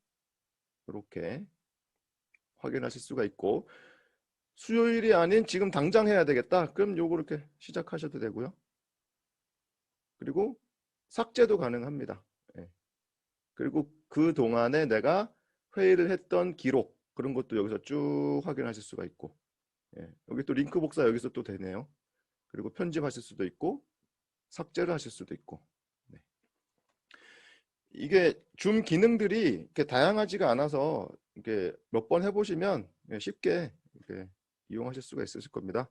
이렇게 확인하실 수가 있고, 수요일이 아닌 지금 당장 해야 되겠다, 그럼 요거 이렇게 시작하셔도 되고요. 그리고 삭제도 가능합니다. 그리고 그 동안에 내가 회의를 했던 기록, 그런 것도 여기서 쭉 확인하실 수가 있고, 여기 또 링크 복사 여기서 또 되네요. 그리고 편집하실 수도 있고 삭제를 하실 수도 있고. 이게 줌 기능들이 이렇게 다양하지가 않아서 이렇게 몇 번 해보시면 쉽게 이렇게 이용하실 수가 있으실 겁니다.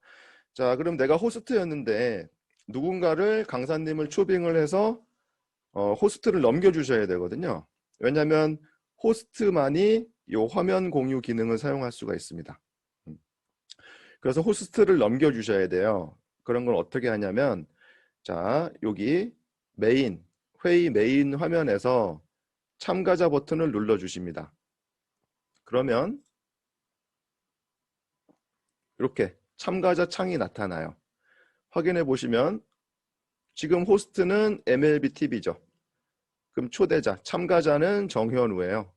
자, 그럼 내가 호스트였는데 누군가를, 강사님을 초빙을 해서 호스트를 넘겨주셔야 되거든요. 왜냐하면 호스트만이 이 화면 공유 기능을 사용할 수가 있습니다. 그래서 호스트를 넘겨주셔야 돼요. 그런 걸 어떻게 하냐면, 자, 여기 회의 메인 화면에서 참가자 버튼을 눌러주십니다. 그러면 이렇게 참가자 창이 나타나요. 확인해 보시면 지금 호스트는 MLBTV죠. 그럼 초대자, 참가자는 정현우예요.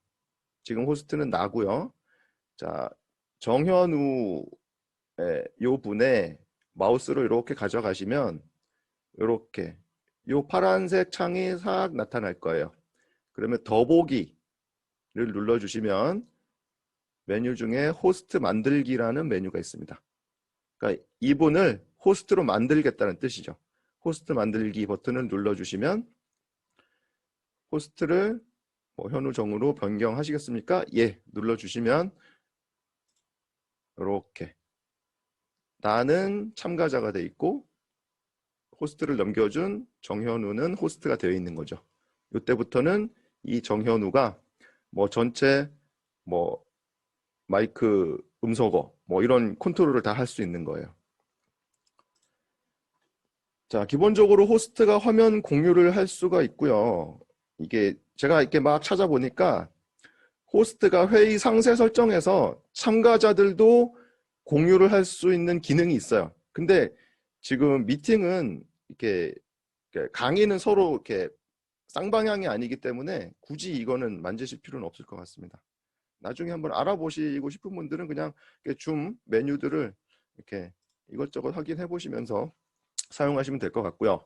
지금 호스트는 나고요. 자, 정현우의 요 분의 마우스를 이렇게 가져가시면 이렇게 요 파란색 창이 싹 나타날 거예요. 그러면 더보기를 눌러주시면 메뉴 중에 호스트 만들기라는 메뉴가 있습니다. 그러니까 이분을 호스트로 만들겠다는 뜻이죠. 호스트 만들기 버튼을 눌러주시면 호스트를 뭐 현우정으로 변경하시겠습니까? 예, 눌러주시면 이렇게 나는 참가자가 돼 있고 호스트를 넘겨준 정현우는 호스트가 되어 있는 거죠. 이때부터는 이 정현우가 뭐 전체 뭐 마이크 음소거 뭐 이런 컨트롤을 다 할 수 있는 거예요. 자, 기본적으로 호스트가 화면 공유를 할 수가 있고요. 이게 제가 이렇게 막 찾아보니까 호스트가 회의 상세 설정에서 참가자들도 공유를 할 수 있는 기능이 있어요. 근데 지금 미팅은 이렇게 강의는 서로 이렇게 쌍방향이 아니기 때문에 굳이 이거는 만지실 필요는 없을 것 같습니다. 나중에 한번 알아보시고 싶은 분들은 그냥 줌 메뉴들을 이렇게 이것저것 확인해 보시면서 사용하시면 될 것 같고요.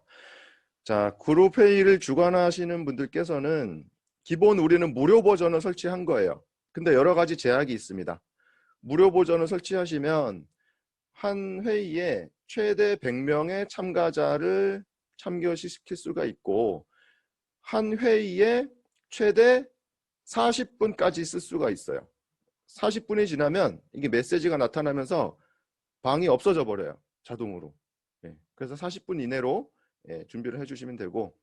자, 그룹 회의를 주관하시는 분들께서는 기본 우리는 무료 버전을 설치한 거예요. 근데 여러 가지 제약이 있습니다. 무료 버전을 설치하시면 한 회의에 최대 100명의 참가자를 참여시킬 수가 있고 한 회의에 최대 40분까지 쓸 수가 있어요. 40분이 지나면 이게 메시지가 나타나면서 방이 없어져 버려요. 자동으로. 그래서 40분 이내로 준비를 해주시면 되고,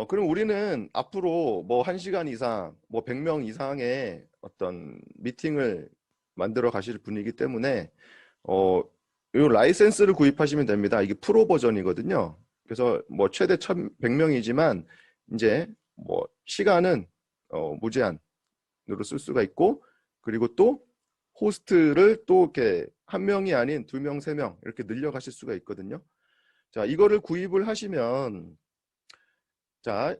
그럼 우리는 앞으로 뭐 1시간 이상, 뭐 100명 이상의 어떤 미팅을 만들어 가실 분이기 때문에 이 라이센스를 구입하시면 됩니다. 이게 프로 버전이거든요. 그래서 뭐 최대 1,100명이지만 이제 뭐 시간은 무제한 우선으로 쓸 수가 있고, 그리고 또 호스트를 또 이렇게 한 명이 아닌 두 명, 세 명 이렇게 늘려가실 수가 있거든요. 자, 이거를 구입을 하시면, 자,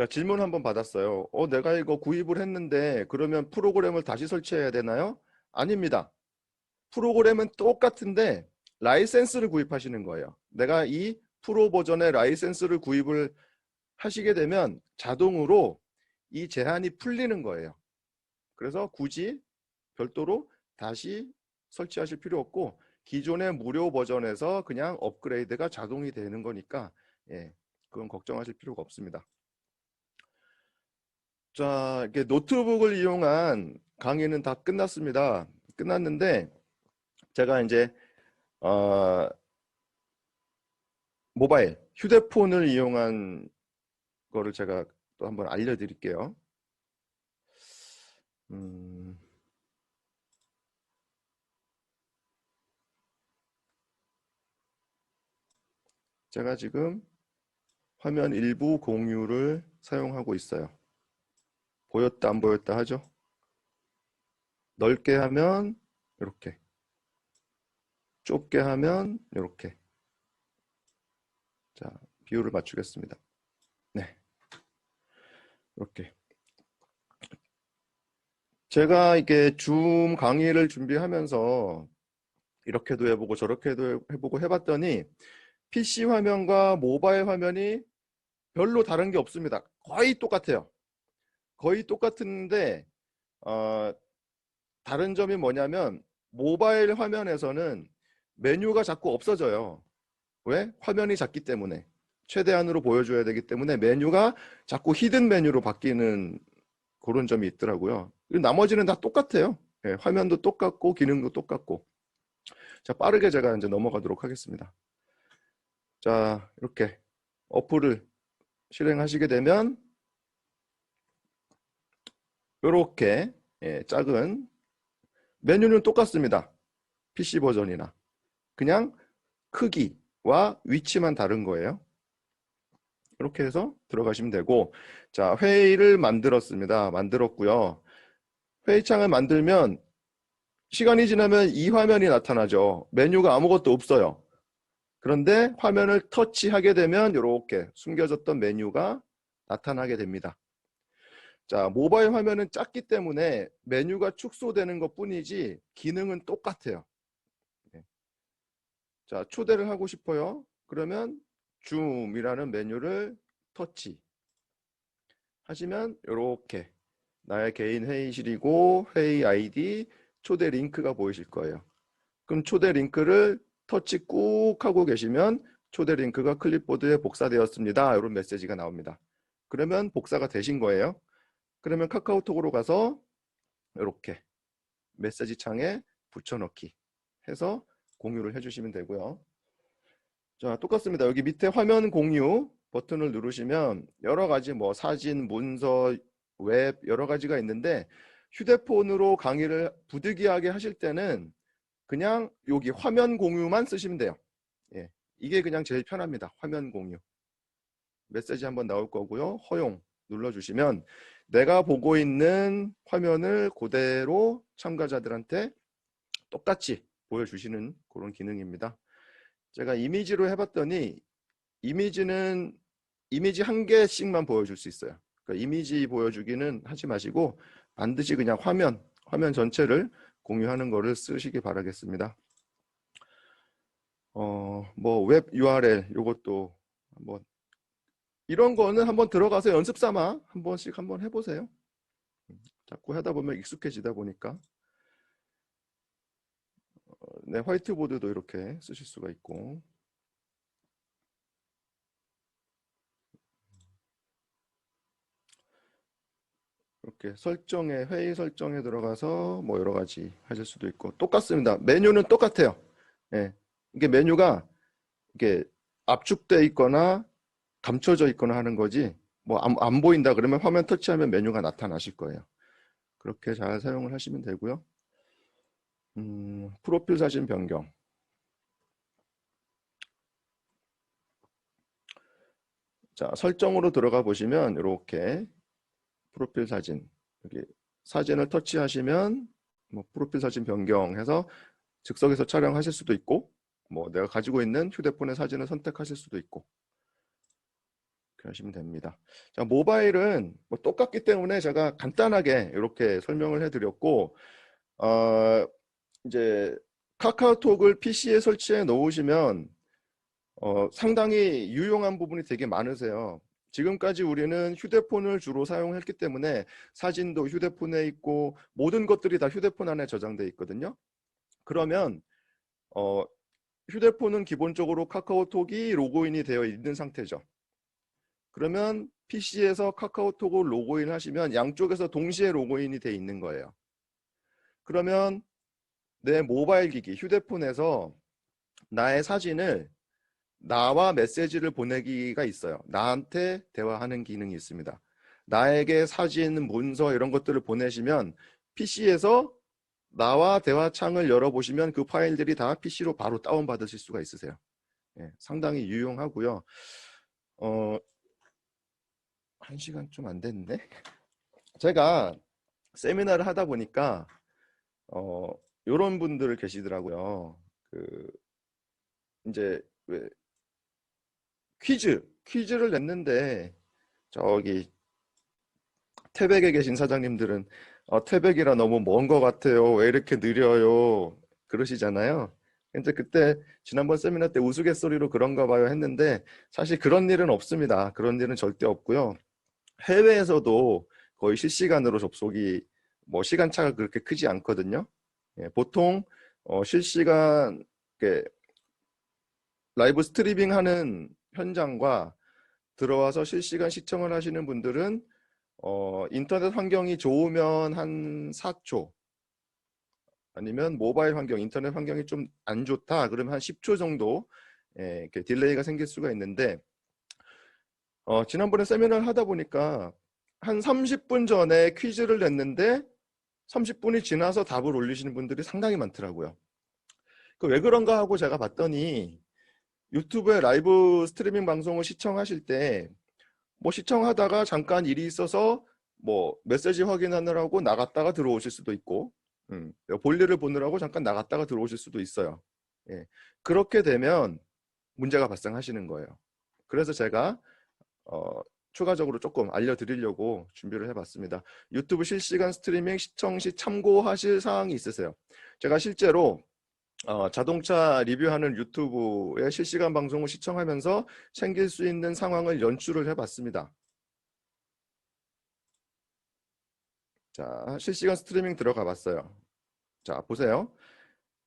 질문 한번 받았어요. 내가 이거 구입을 했는데 그러면 프로그램을 다시 설치해야 되나요? 아닙니다. 프로그램은 똑같은데 라이센스를 구입하시는 거예요. 내가 이 프로 버전의 라이센스를 구입을 하시게 되면 자동으로 이 제한이 풀리는 거예요. 그래서 굳이 별도로 다시 설치하실 필요 없고 기존의 무료 버전에서 그냥 업그레이드가 자동이 되는 거니까 그건 걱정하실 필요가 없습니다. 자, 이렇게 노트북을 이용한 강의는 다 끝났습니다. 끝났는데 제가 이제 모바일, 휴대폰을 이용한 거를 제가 또 한번 알려드릴게요. 제가 지금 화면 일부 공유를 사용하고 있어요. 보였다 안 보였다 하죠? 넓게 하면 이렇게, 좁게 하면 이렇게. 자, 비율을 맞추겠습니다. 네, 이렇게. 제가 이게 줌 강의를 준비하면서 이렇게도 해보고 저렇게도 해보고 해봤더니 PC 화면과 모바일 화면이 별로 다른 게 없습니다. 거의 똑같아요. 거의 똑같은데 다른 점이 뭐냐면 모바일 화면에서는 메뉴가 자꾸 없어져요. 왜? 화면이 작기 때문에. 최대한으로 보여줘야 되기 때문에 메뉴가 자꾸 히든 메뉴로 바뀌는 그런 점이 있더라고요. 나머지는 다 똑같아요. 화면도 똑같고 기능도 똑같고. 자, 빠르게 제가 이제 넘어가도록 하겠습니다. 자, 이렇게 어플을 실행하시게 되면 이렇게 작은 메뉴는 똑같습니다. PC 버전이나 그냥 크기와 위치만 다른 거예요. 이렇게 해서 들어가시면 되고, 자, 회의를 만들었고요. 회의창을 만들면 시간이 지나면 이 화면이 나타나죠. 메뉴가 아무것도 없어요. 그런데 화면을 터치하게 되면 이렇게 숨겨졌던 메뉴가 나타나게 됩니다. 자, 모바일 화면은 작기 때문에 메뉴가 축소되는 것 뿐이지 기능은 똑같아요. 자, 초대를 하고 싶어요. 그러면 줌이라는 메뉴를 터치 하시면 이렇게 나의 개인 회의실이고 회의 아이디, 초대 링크가 보이실 거예요. 그럼 초대 링크를 터치 꾹 하고 계시면 초대 링크가 클립보드에 복사되었습니다. 이런 메시지가 나옵니다. 그러면 복사가 되신 거예요. 그러면 카카오톡으로 가서 이렇게 메시지 창에 붙여넣기 해서 공유를 해주시면 되고요. 자, 똑같습니다. 여기 밑에 화면 공유 버튼을 누르시면 여러 가지 뭐 사진, 문서, 웹 여러 가지가 있는데 휴대폰으로 강의를 부득이하게 하실 때는 그냥 여기 화면 공유만 쓰시면 돼요. 이게 그냥 제일 편합니다. 화면 공유. 메시지 한번 나올 거고요. 허용 눌러주시면 내가 보고 있는 화면을 그대로 참가자들한테 똑같이 보여주시는 그런 기능입니다. 제가 이미지로 해봤더니 이미지는 이미지 한 개씩만 보여줄 수 있어요. 그러니까 이미지 보여주기는 하지 마시고 반드시 그냥 화면 전체를 공유하는 거를 쓰시기 바라겠습니다. 뭐 웹 URL 요것도 뭐 이런 거는 한번 들어가서 연습 삼아 한 번씩 한번 해보세요. 자꾸 하다 보면 익숙해지다 보니까. 네, 화이트보드도 이렇게 쓰실 수가 있고. 이렇게 회의 설정에 들어가서 뭐 여러 가지 하실 수도 있고 똑같습니다. 메뉴는 똑같아요. 이게 메뉴가 이게 압축돼 있거나 감춰져 있거나 하는 거지 뭐 안 보인다 그러면 화면 터치하면 메뉴가 나타나실 거예요. 그렇게 잘 사용을 하시면 되고요. 프로필 사진 변경. 자, 설정으로 들어가 보시면 이렇게 프로필 사진 여기 사진을 터치하시면 뭐 프로필 사진 변경해서 즉석에서 촬영하실 수도 있고, 뭐 내가 가지고 있는 휴대폰의 사진을 선택하실 수도 있고, 그렇게 하시면 됩니다. 자, 모바일은 뭐 똑같기 때문에 제가 간단하게 이렇게 설명을 해드렸고, 이제 카카오톡을 PC에 설치해 놓으시면 상당히 유용한 부분이 되게 많으세요. 지금까지 우리는 휴대폰을 주로 사용했기 때문에 사진도 휴대폰에 있고 모든 것들이 다 휴대폰 안에 저장돼 있거든요. 그러면 휴대폰은 기본적으로 카카오톡이 로그인이 되어 있는 상태죠. 그러면 PC에서 카카오톡을 로그인 하시면 양쪽에서 동시에 로그인이 되어 있는 거예요. 그러면 내 모바일 기기, 휴대폰에서 나의 사진을 나와 메시지를 보내기가 있어요. 나한테 대화하는 기능이 있습니다. 나에게 사진, 문서 이런 것들을 보내시면 PC에서 나와 대화창을 열어보시면 그 파일들이 다 PC로 바로 다운받으실 수가 있으세요. 예, 상당히 유용하고요. 1시간 좀 안 됐네. 제가 세미나를 하다 보니까 이런 분들 계시더라고요. 이제 왜 퀴즈를 냈는데 저기 태백에 계신 사장님들은 태백이라 너무 먼 것 같아요. 왜 이렇게 느려요? 그러시잖아요. 근데 그때 지난번 세미나 때 우스갯소리로 그런가 봐요 했는데 사실 그런 일은 없습니다. 그런 일은 절대 없고요. 해외에서도 거의 실시간으로 접속이 뭐 시간차가 그렇게 크지 않거든요. 예, 보통 실시간 라이브 스트리밍 하는 현장과 들어와서 실시간 시청을 하시는 분들은 인터넷 환경이 좋으면 한 4초, 아니면 모바일 환경, 인터넷 환경이 좀 안 좋다 그러면 한 10초 정도 이렇게 딜레이가 생길 수가 있는데 지난번에 세미나를 하다 보니까 한 30분 전에 퀴즈를 냈는데 30분이 지나서 답을 올리시는 분들이 상당히 많더라고요. 왜 그런가 하고 제가 봤더니 유튜브에 라이브 스트리밍 방송을 시청하실 때 뭐 시청하다가 잠깐 일이 있어서 뭐 메시지 확인하느라고 나갔다가 들어오실 수도 있고 볼일을 보느라고 잠깐 나갔다가 들어오실 수도 있어요. 예, 그렇게 되면 문제가 발생하시는 거예요. 그래서 제가 추가적으로 조금 알려드리려고 준비를 해봤습니다. 유튜브 실시간 스트리밍 시청 시 참고하실 사항이 있으세요? 제가 실제로 자동차 리뷰하는 유튜브의 실시간 방송을 시청하면서 생길 수 있는 상황을 연출을 해봤습니다. 자, 실시간 스트리밍 들어가 봤어요. 자, 보세요.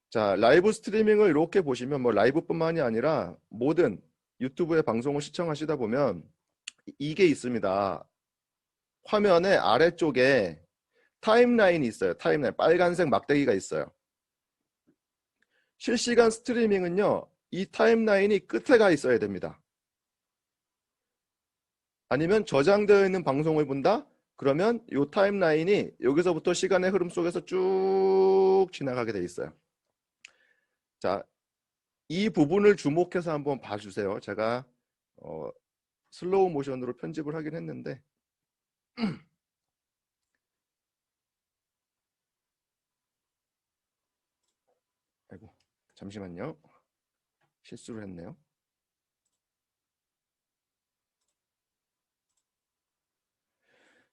자, 라이브 스트리밍을 이렇게 보시면 뭐 라이브뿐만이 아니라 모든 유튜브의 방송을 시청하시다 보면 이게 있습니다. 화면의 아래쪽에 타임라인이 있어요. 타임라인, 빨간색 막대기가 있어요. 실시간 스트리밍은요, 이 타임라인이 끝에 가 있어야 됩니다. 아니면 저장되어 있는 방송을 본다? 그러면 이 타임라인이 여기서부터 시간의 흐름 속에서 쭉 지나가게 돼 있어요. 자, 이 부분을 주목해서 한번 봐주세요. 제가 슬로우 모션으로 편집을 하긴 했는데 아이고, 잠시만요. 실수를 했네요.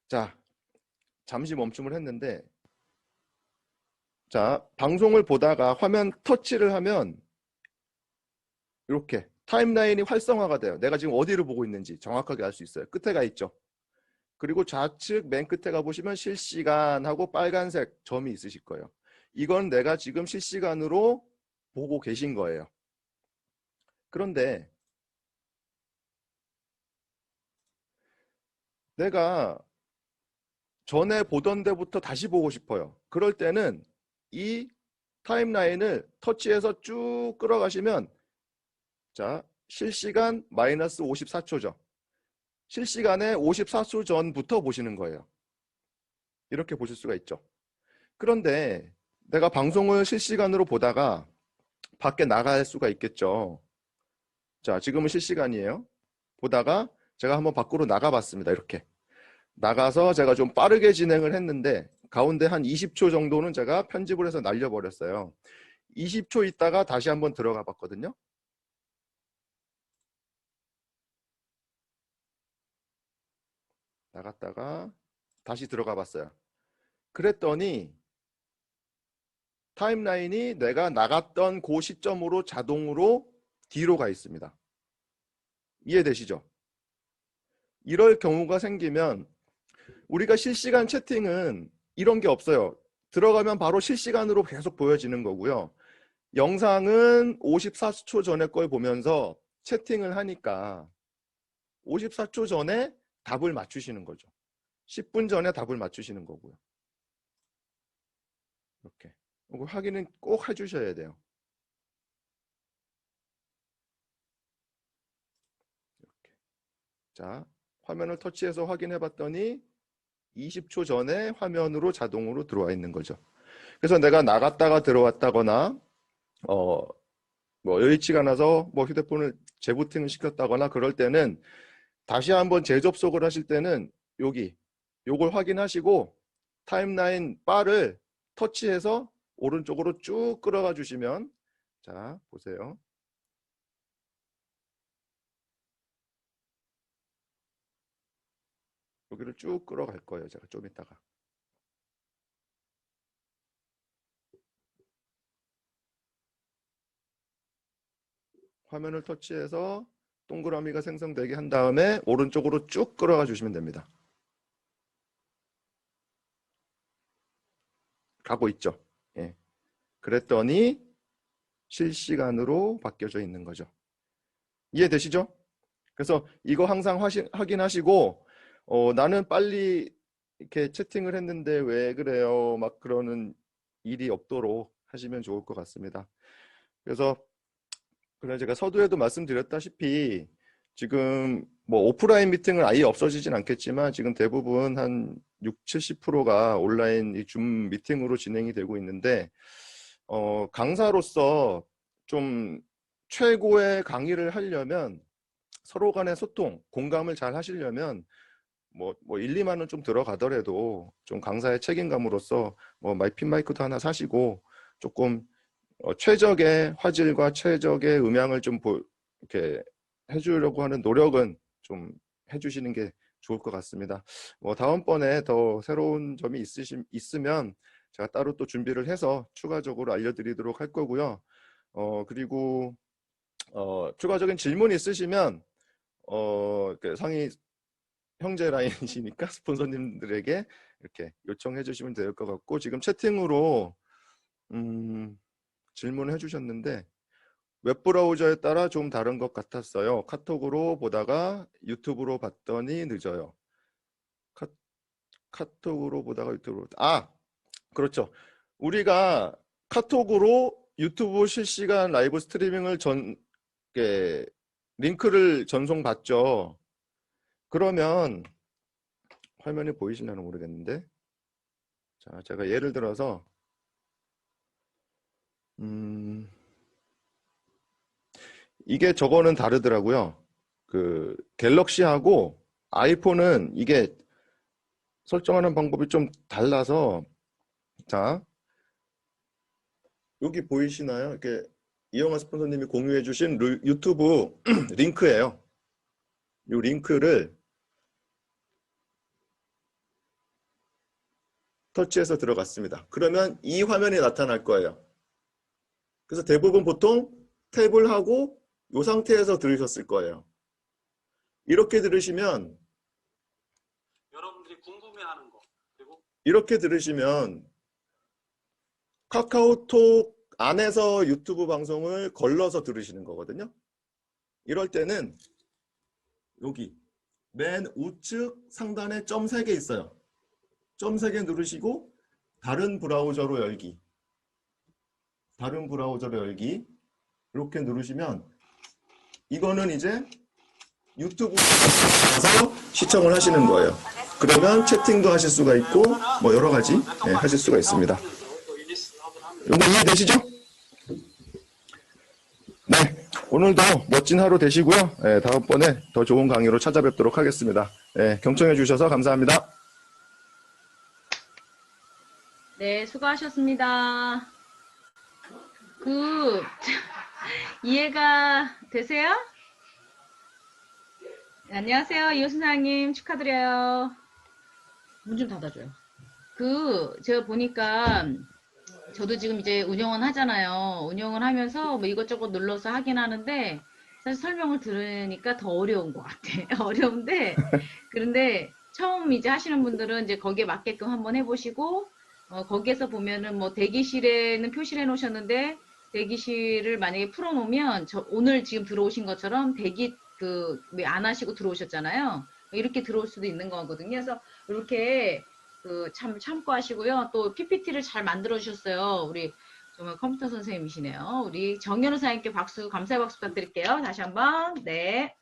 자, 잠시 멈춤을 했는데, 자, 방송을 보다가 화면 터치를 하면 이렇게 타임라인이 활성화가 돼요. 내가 지금 어디를 보고 있는지 정확하게 알 수 있어요. 끝에 가 있죠. 그리고 좌측 맨 끝에 가보시면 실시간하고 빨간색 점이 있으실 거예요. 이건 내가 지금 실시간으로 보고 계신 거예요. 그런데 내가 전에 보던 데부터 다시 보고 싶어요. 그럴 때는 이 타임라인을 터치해서 쭉 끌어가시면 자, 실시간 마이너스 54초죠. 실시간에 54초 전부터 보시는 거예요. 이렇게 보실 수가 있죠. 그런데 내가 방송을 실시간으로 보다가 밖에 나갈 수가 있겠죠. 자, 지금은 실시간이에요. 보다가 제가 한번 밖으로 나가 봤습니다. 이렇게. 나가서 제가 좀 빠르게 진행을 했는데 가운데 한 20초 정도는 제가 편집을 해서 날려버렸어요. 20초 있다가 다시 한번 들어가 봤거든요. 나갔다가 다시 들어가 봤어요. 그랬더니 타임라인이 내가 나갔던 그 시점으로 자동으로 뒤로 가 있습니다. 이해되시죠? 이럴 경우가 생기면 우리가 실시간 채팅은 이런 게 없어요. 들어가면 바로 실시간으로 계속 보여지는 거고요. 영상은 54초 전에 걸 보면서 채팅을 하니까 54초 전에 답을 맞추시는 거죠. 10분 전에 답을 맞추시는 거고요. 이렇게. 이거 확인은 꼭 해주셔야 돼요. 이렇게. 자, 화면을 터치해서 확인해 봤더니 20초 전에 화면으로 자동으로 들어와 있는 거죠. 그래서 내가 나갔다가 들어왔다거나 뭐 여의치가 않아서 뭐 휴대폰을 재부팅을 시켰다거나 그럴 때는 다시 한번 재접속을 하실 때는 요걸 확인하시고 타임라인 바를 터치해서 오른쪽으로 쭉 끌어가 주시면, 자 보세요. 여기를 쭉 끌어갈 거예요. 제가 좀 이따가. 화면을 터치해서 동그라미가 생성되게 한 다음에 오른쪽으로 쭉 끌어가 주시면 됩니다. 가고 있죠. 예. 그랬더니 실시간으로 바뀌어져 있는 거죠. 이해되시죠? 그래서 이거 항상 확인하시고 나는 빨리 이렇게 채팅을 했는데 왜 그래요? 막 그러는 일이 없도록 하시면 좋을 것 같습니다. 그래서 제가 서두에도 말씀드렸다시피 지금 뭐 오프라인 미팅은 아예 없어지진 않겠지만 지금 대부분 한 60, 70%가 온라인 이 줌 미팅으로 진행이 되고 있는데 강사로서 좀 최고의 강의를 하려면 서로 간의 소통, 공감을 잘 하시려면 뭐 1, 2만 원 좀 들어가더라도 좀 강사의 책임감으로서 뭐 핀 마이크도 하나 사시고 조금 최적의 화질과 최적의 음향을 좀 이렇게 해주려고 하는 노력은 좀 해주시는 게 좋을 것 같습니다. 뭐 다음번에 더 새로운 점이 있으면 제가 따로 또 준비를 해서 추가적으로 알려드리도록 할 거고요. 그리고 추가적인 질문 있으시면 상위 형제 라인이시니까 스폰서님들에게 이렇게 요청해 주시면 될 것 같고, 지금 채팅으로 질문을 해주셨는데 웹브라우저에 따라 좀 다른 것 같았어요. 카톡으로 보다가 유튜브로 봤더니 늦어요. 카톡으로 보다가 유튜브로 그렇죠. 우리가 카톡으로 유튜브 실시간 라이브 스트리밍을 링크를 전송받죠. 그러면 화면이 보이시려나 모르겠는데, 자 제가 예를 들어서 이게 저거는 다르더라고요. 그 갤럭시하고 아이폰은 이게 설정하는 방법이 좀 달라서, 자 여기 보이시나요? 이렇게 이영하 스폰서님이 공유해 주신 유튜브 링크예요. 이 링크를 터치해서 들어갔습니다. 그러면 이 화면이 나타날 거예요. 그래서 대부분 보통 탭을 하고 이 상태에서 들으셨을 거예요. 이렇게 들으시면,
여러분들이 궁금해하는 거, 그리고
이렇게 들으시면 카카오톡 안에서 유튜브 방송을 걸러서 들으시는 거거든요. 이럴 때는 여기 맨 우측 상단에 점 3개 있어요. 점 3개 누르시고 다른 브라우저로 열기, 다른 브라우저로 열기 이렇게 누르시면 이거는 이제 유튜브에서 시청을 하시는 거예요. 그러면 채팅도 하실 수가 있고 뭐 여러 가지 하실 수가 있습니다. 이거 이해되시죠? 네, 오늘도 멋진 하루 되시고요. 다음번에 더 좋은 강의로 찾아뵙도록 하겠습니다. 경청해 주셔서 감사합니다.
네, 수고하셨습니다. 이해가 되세요? 네, 안녕하세요. 이호순사님 축하드려요. 문 좀 닫아줘요. 제가 보니까 저도 지금 이제 운영은 하잖아요. 운영을 하면서 뭐 이것저것 눌러서 하긴 하는데 사실 설명을 들으니까 더 어려운 것 같아. 어려운데 그런데 처음 이제 하시는 분들은 이제 거기에 맞게끔 한번 해보시고 거기에서 보면은 뭐 대기실에는 표시를 해놓으셨는데 대기실을 만약에 풀어놓으면 오늘 지금 들어오신 것처럼 대기 왜 안 하시고 들어오셨잖아요. 이렇게 들어올 수도 있는 거거든요. 그래서 이렇게 참고하시고요. 또 PPT를 잘 만들어 주셨어요. 우리 정말 컴퓨터 선생님이시네요. 우리 정연우 사장님께 감사의 박수 부탁드릴게요. 다시 한번. 네.